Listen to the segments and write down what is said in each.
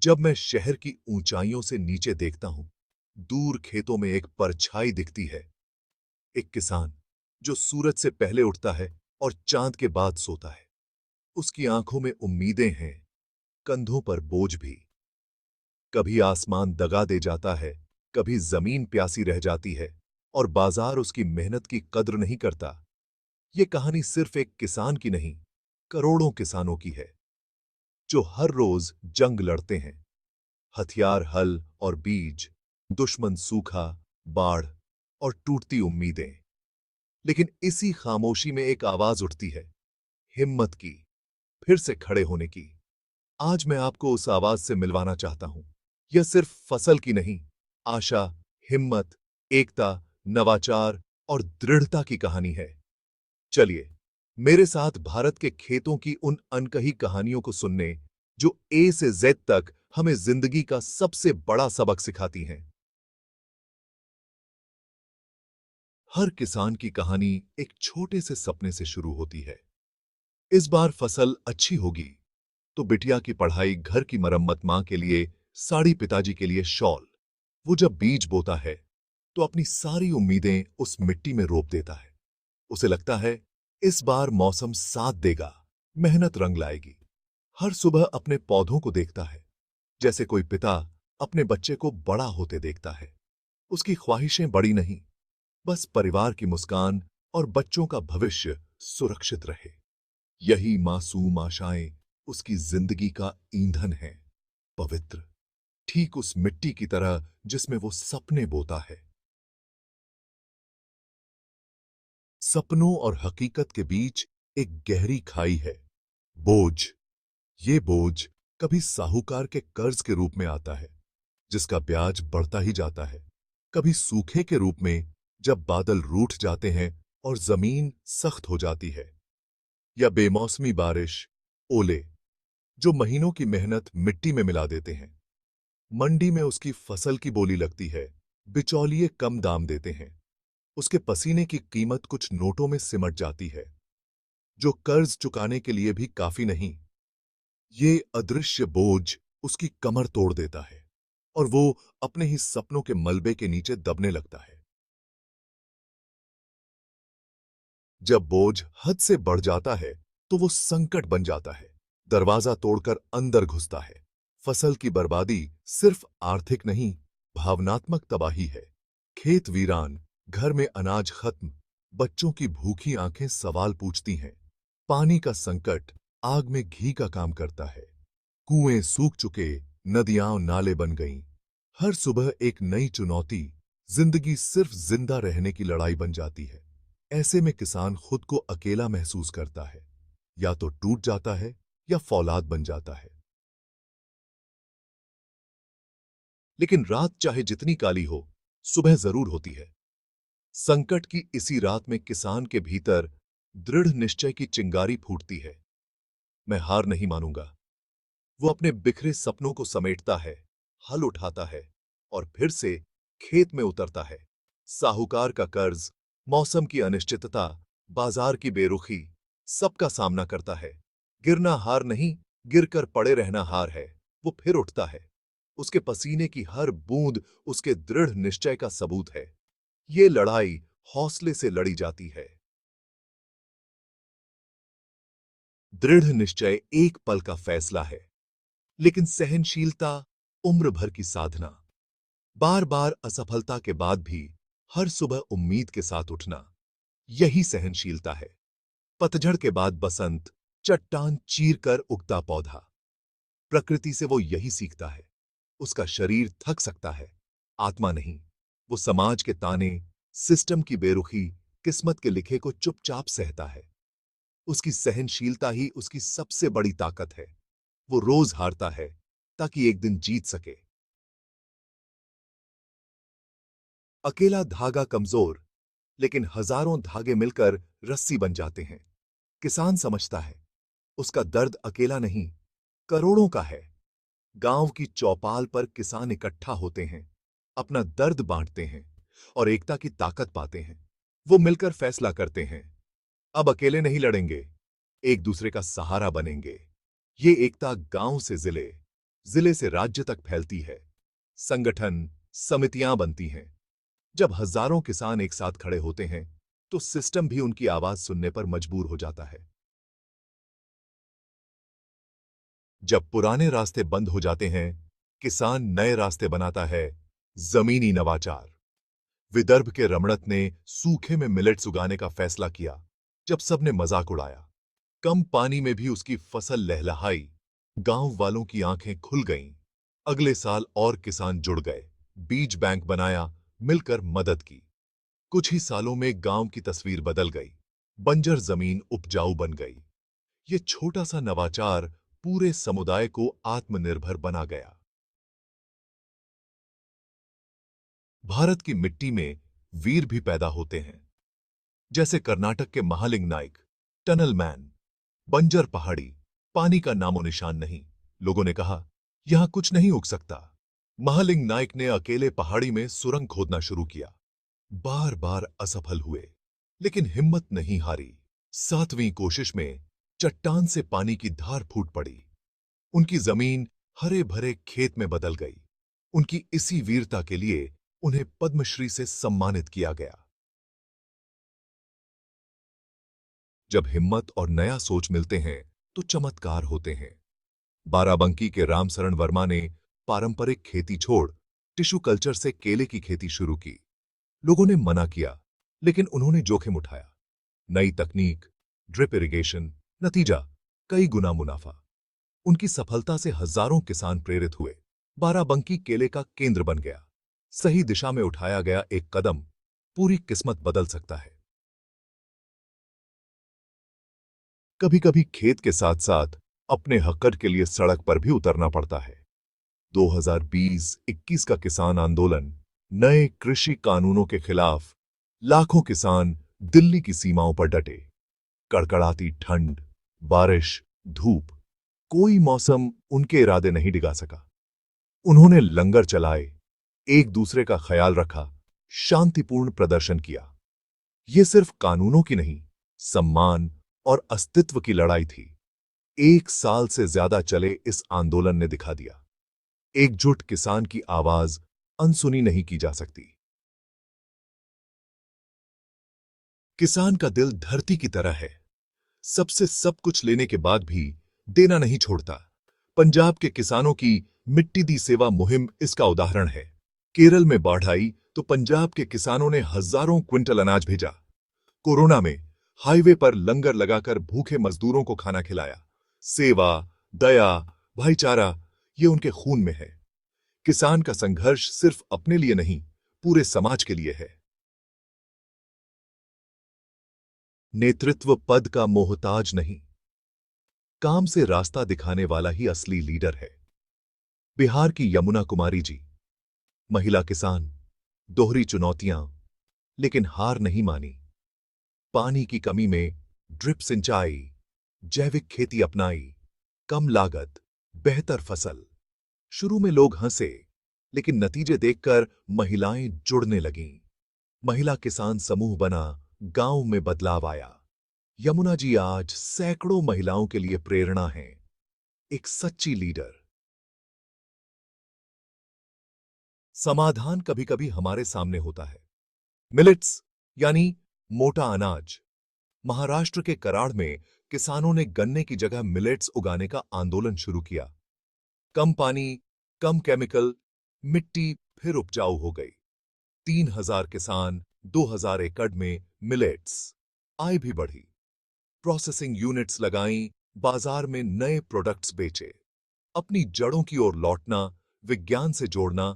जब मैं शहर की ऊंचाइयों से नीचे देखता हूं, दूर खेतों में एक परछाई दिखती है। एक किसान जो सूरज से पहले उठता है और चांद के बाद सोता है। उसकी आंखों में उम्मीदें हैं, कंधों पर बोझ भी। कभी आसमान दगा दे जाता है, कभी जमीन प्यासी रह जाती है और बाजार उसकी मेहनत की कद्र नहीं करता। ये कहानी सिर्फ एक किसान की नहीं, करोड़ों किसानों की है, जो हर रोज जंग लड़ते हैं। हथियार हल और बीज, दुश्मन सूखा, बाढ़ और टूटती उम्मीदें। लेकिन इसी खामोशी में एक आवाज उठती है, हिम्मत की, फिर से खड़े होने की। आज मैं आपको उस आवाज से मिलवाना चाहता हूं। यह सिर्फ फसल की नहीं, आशा, हिम्मत, एकता, नवाचार और दृढ़ता की कहानी है। चलिए मेरे साथ भारत के खेतों की उन अनकही कहानियों को सुनने, जो ए से जेड तक हमें जिंदगी का सबसे बड़ा सबक सिखाती हैं। हर किसान की कहानी एक छोटे से सपने से शुरू होती है। इस बार फसल अच्छी होगी तो बिटिया की पढ़ाई, घर की मरम्मत, मां के लिए साड़ी, पिताजी के लिए शॉल। वो जब बीज बोता है तो अपनी सारी उम्मीदें उस मिट्टी में रोप देता है। उसे लगता है इस बार मौसम साथ देगा, मेहनत रंग लाएगी। हर सुबह अपने पौधों को देखता है, जैसे कोई पिता अपने बच्चे को बड़ा होते देखता है। उसकी ख्वाहिशें बड़ी नहीं, बस परिवार की मुस्कान और बच्चों का भविष्य सुरक्षित रहे। यही मासूम आशाएं उसकी जिंदगी का ईंधन हैं, पवित्र, ठीक उस मिट्टी की तरह जिसमें वो सपने बोता है। सपनों और हकीकत के बीच एक गहरी खाई है, बोझ। ये बोझ कभी साहूकार के कर्ज के रूप में आता है, जिसका ब्याज बढ़ता ही जाता है। कभी सूखे के रूप में, जब बादल रूठ जाते हैं और जमीन सख्त हो जाती है। या बेमौसमी बारिश, ओले, जो महीनों की मेहनत मिट्टी में मिला देते हैं। मंडी में उसकी फसल की बोली लगती है, बिचौलिए कम दाम देते हैं। उसके पसीने की कीमत कुछ नोटों में सिमट जाती है, जो कर्ज चुकाने के लिए भी काफी नहीं। ये अदृश्य बोझ उसकी कमर तोड़ देता है और वो अपने ही सपनों के मलबे के नीचे दबने लगता है। जब बोझ हद से बढ़ जाता है तो वो संकट बन जाता है, दरवाजा तोड़कर अंदर घुसता है। फसल की बर्बादी सिर्फ आर्थिक नहीं, भावनात्मक तबाही है। खेत वीरान, घर में अनाज खत्म, बच्चों की भूखी आंखें सवाल पूछती हैं। पानी का संकट आग में घी का काम करता है। कुएं सूख चुके, नदियां नाले बन गईं। हर सुबह एक नई चुनौती, जिंदगी सिर्फ जिंदा रहने की लड़ाई बन जाती है। ऐसे में किसान खुद को अकेला महसूस करता है, या तो टूट जाता है या फौलाद बन जाता है। लेकिन रात चाहे जितनी काली हो, सुबह जरूर होती है। संकट की इसी रात में किसान के भीतर दृढ़ निश्चय की चिंगारी फूटती है। मैं हार नहीं मानूंगा। वो अपने बिखरे सपनों को समेटता है, हल उठाता है और फिर से खेत में उतरता है। साहूकार का कर्ज, मौसम की अनिश्चितता, बाजार की बेरुखी, सबका सामना करता है। गिरना हार नहीं, गिरकर पड़े रहना हार है। वो फिर उठता है। उसके पसीने की हर बूंद उसके दृढ़ निश्चय का सबूत है। ये लड़ाई हौसले से लड़ी जाती है। दृढ़ निश्चय एक पल का फैसला है, लेकिन सहनशीलता उम्र भर की साधना। बार बार असफलता के बाद भी हर सुबह उम्मीद के साथ उठना, यही सहनशीलता है। पतझड़ के बाद बसंत, चट्टान चीर कर उगता पौधा। प्रकृति से वो यही सीखता है। उसका शरीर थक सकता है, आत्मा नहीं। वो समाज के ताने, सिस्टम की बेरुखी, किस्मत के लिखे को चुपचाप सहता है। उसकी सहनशीलता ही उसकी सबसे बड़ी ताकत है। वो रोज हारता है ताकि एक दिन जीत सके। अकेला धागा कमजोर, लेकिन हजारों धागे मिलकर रस्सी बन जाते हैं। किसान समझता है उसका दर्द अकेला नहीं, करोड़ों का है। गांव की चौपाल पर किसान इकट्ठा होते हैं, अपना दर्द बांटते हैं और एकता की ताकत पाते हैं। वो मिलकर फैसला करते हैं, अब अकेले नहीं लड़ेंगे, एक दूसरे का सहारा बनेंगे। ये एकता गांव से जिले, जिले से राज्य तक फैलती है। संगठन, समितियां बनती हैं। जब हजारों किसान एक साथ खड़े होते हैं तो सिस्टम भी उनकी आवाज सुनने पर मजबूर हो जाता है। जब पुराने रास्ते बंद हो जाते हैं, किसान नए रास्ते बनाता है। जमीनी नवाचार। विदर्भ के रमणत ने सूखे में मिलेट्स उगाने का फैसला किया। जब सबने मजाक उड़ाया, कम पानी में भी उसकी फसल लहलहाई। गांव वालों की आंखें खुल गईं। अगले साल और किसान जुड़ गए। बीज बैंक बनाया, मिलकर मदद की। कुछ ही सालों में गांव की तस्वीर बदल गई। बंजर जमीन उपजाऊ बन गई। ये छोटा सा नवाचार पूरे समुदाय को आत्मनिर्भर बना गया। भारत की मिट्टी में वीर भी पैदा होते हैं, जैसे कर्नाटक के महालिंग नाइक, टनल मैन। बंजर पहाड़ी, पानी का नामो निशान नहीं। लोगों ने कहा, यहां कुछ नहीं उग सकता। महालिंग नाइक ने अकेले पहाड़ी में सुरंग खोदना शुरू किया। बार बार असफल हुए, लेकिन हिम्मत नहीं हारी। 7वीं कोशिश में चट्टान से पानी की धार फूट पड़ी। उनकी जमीन हरे भरे खेत में बदल गई। उनकी इसी वीरता के लिए उन्हें पद्मश्री से सम्मानित किया गया। जब हिम्मत और नया सोच मिलते हैं तो चमत्कार होते हैं। बाराबंकी के रामशरण वर्मा ने पारंपरिक खेती छोड़ टिश्यू कल्चर से केले की खेती शुरू की। लोगों ने मना किया, लेकिन उन्होंने जोखिम उठाया। नई तकनीक, ड्रिप इरिगेशन, नतीजा कई गुना मुनाफा। उनकी सफलता से हजारों किसान प्रेरित हुए। बाराबंकी केले का केंद्र बन गया। सही दिशा में उठाया गया एक कदम पूरी किस्मत बदल सकता है। कभी कभी खेत के साथ साथ अपने हक के लिए सड़क पर भी उतरना पड़ता है। 2020-21 का किसान आंदोलन, नए कृषि कानूनों के खिलाफ लाखों किसान दिल्ली की सीमाओं पर डटे। कड़कड़ाती ठंड, बारिश, धूप, कोई मौसम उनके इरादे नहीं डिगा सका। उन्होंने लंगर चलाए, एक दूसरे का ख्याल रखा, शांतिपूर्ण प्रदर्शन किया। यह सिर्फ कानूनों की नहीं, सम्मान और अस्तित्व की लड़ाई थी। 1 साल से ज्यादा चले इस आंदोलन ने दिखा दिया, एकजुट किसान की आवाज अनसुनी नहीं की जा सकती। किसान का दिल धरती की तरह है, सबसे सब कुछ लेने के बाद भी देना नहीं छोड़ता। पंजाब के किसानों की मिट्टी दी सेवा मुहिम इसका उदाहरण है। केरल में बाढ़ आई तो पंजाब के किसानों ने हजारों क्विंटल अनाज भेजा। कोरोना में हाईवे पर लंगर लगाकर भूखे मजदूरों को खाना खिलाया। सेवा, दया, भाईचारा, ये उनके खून में है। किसान का संघर्ष सिर्फ अपने लिए नहीं, पूरे समाज के लिए है। नेतृत्व पद का मोहताज नहीं, काम से रास्ता दिखाने वाला ही असली लीडर है। बिहार की यमुना कुमारी जी, महिला किसान, दोहरी चुनौतियां, लेकिन हार नहीं मानी। पानी की कमी में ड्रिप सिंचाई, जैविक खेती अपनाई, कम लागत, बेहतर फसल। शुरू में लोग हंसे, लेकिन नतीजे देखकर महिलाएं जुड़ने लगीं। महिला किसान समूह बना, गांव में बदलाव आया। यमुना जी आज सैकड़ों महिलाओं के लिए प्रेरणा हैं, एक सच्ची लीडर। समाधान कभी कभी हमारे सामने होता है। मिलेट्स यानी मोटा अनाज। महाराष्ट्र के कराड़ में किसानों ने गन्ने की जगह मिलेट्स उगाने का आंदोलन शुरू किया। कम पानी, कम केमिकल, मिट्टी फिर उपजाऊ हो गई। 3000 किसान, 2000 एकड़ में मिलेट्स। आय भी बढ़ी। प्रोसेसिंग यूनिट्स लगाईं, बाजार में नए प्रोडक्ट्स बेचे। अपनी जड़ों की ओर लौटना, विज्ञान से जोड़ना,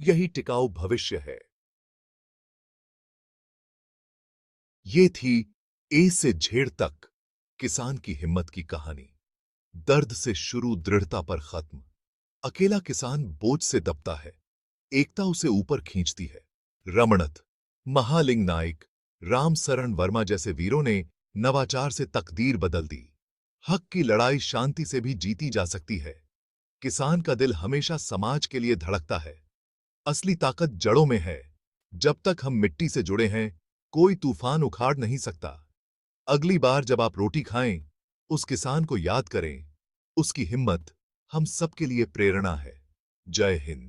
यही टिकाऊ भविष्य है। ये थी ए से झेड़ तक किसान की हिम्मत की कहानी। दर्द से शुरू, दृढ़ता पर खत्म। अकेला किसान बोझ से दबता है, एकता उसे ऊपर खींचती है। रमणत, महालिंग नाइक, रामशरण वर्मा जैसे वीरों ने नवाचार से तकदीर बदल दी। हक की लड़ाई शांति से भी जीती जा सकती है। किसान का दिल हमेशा समाज के लिए धड़कता है। असली ताकत जड़ों में है। जब तक हम मिट्टी से जुड़े हैं, कोई तूफान उखाड़ नहीं सकता। अगली बार जब आप रोटी खाएं, उस किसान को याद करें, उसकी हिम्मत, हम सबके लिए प्रेरणा है। जय हिंद।